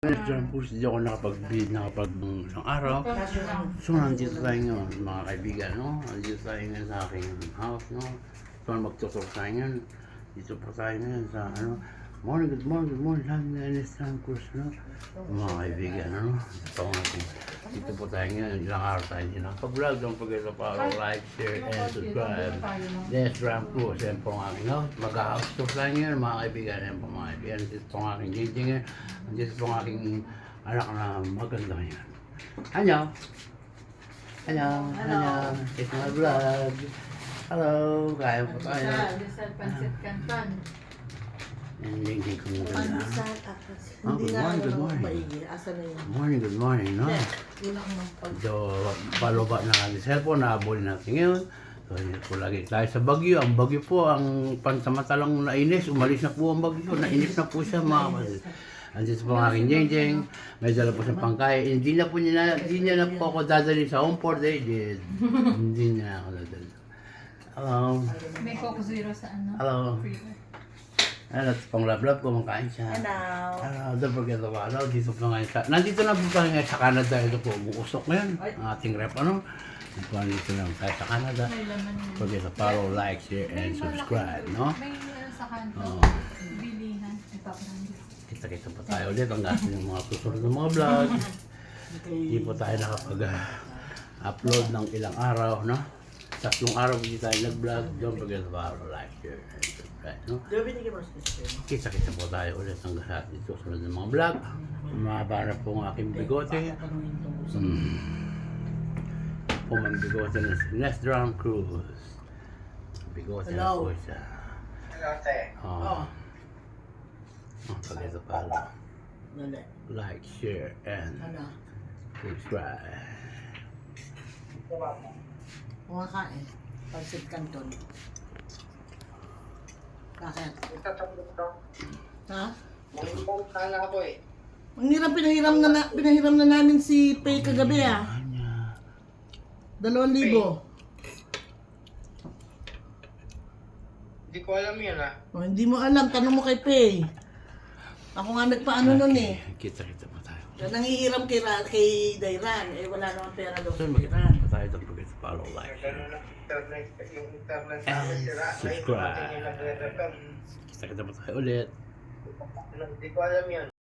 Diyan po hindi ako nakapag isang araw. So nandito tayo ngayon mga kaibigan, no? Nandito tayo ngayon sa aking house, no? So magtutok tayo ngayon. Dito po tayo ngayon sa ano. Good morning, lang na Nissan Cruz, no? Mga kaibigan, ano? Dito po tayo ngayon, ilang araw tayo hindi nakapag-vlog. Don't forget to follow, like, share, and subscribe. Nissan Cruz, yan po ang aking house. Mag-house tour tayo ngayon, mga kaibigan. Yan po mga kaibigan. Dito po ang aking JJ ngayon. Dito po ang aking anak na maganda ngayon. Hello! It's my vlog. Hello! Kaya po tayo. Pansit Canton. Hindi ko maganda. Hindi na Good morning. maigi. Asa na yun? Good morning, no? So, paloba na natin cellphone, nahabulin natin ngayon. So, hindi po lagi tayo sa Bagyo. Ang Bagyo po, ang pansamantalang nainis, umalis na po ang Bagyo. Nainis na po siya, mga kapatid. Andito po ang aking Jeng. May dala po sa pangkay. Hindi niya na po ako dadali sa home port. Hindi niya ako dadali. Hello. May Coke Zero sa ano? Hello. Ano, pang love ko, makain siya. Hello. Don't forget to follow. Dito po ngayon sa... Nandito na po tayo ngayon sa Canada. Ito po, umuusok ngayon. Ang ating rep, ano? Dito lang tayo sa Canada. May laman yun. Forget to follow, like, share, and subscribe, no? May sa kanto. Oo. Bilihan. Ipaparangis. Kita-kita po tayo ulit. Ang gasin ng mga susunod ng mga vlog. Hindi po tayo nakapag-upload ng ilang araw, no? Tatlong araw hindi tayo nag-vlog. Don't forget to follow, like, share, and subscribe, no? Kita-kita po tayo ulit ang lahat dito sunod ng mga vlog. Mahaba na po ang aking bigote. Pumang bigote na si Nissan Cruz. Bigote na po siya. Forget to follow, like, share, and subscribe. Kumakain. Pansit Canton. Bakit? Ha? Ang hirap pinahiram na namin si Pay kagabi ah. 2,000. Hindi ko alam yun ah. Oh, hindi mo alam, tanong mo kay Pay. Ako nga nagpaano nun eh. Kita-kita po tayo. Nangihiram kay Dairan, eh wala naman pera daw So, kay magkita Dairan. po tayo. Don't forget to follow, like, share, Yung internet and namin sira. subscribe. Kita-kita po tayo ulit. Hindi ko alam yun.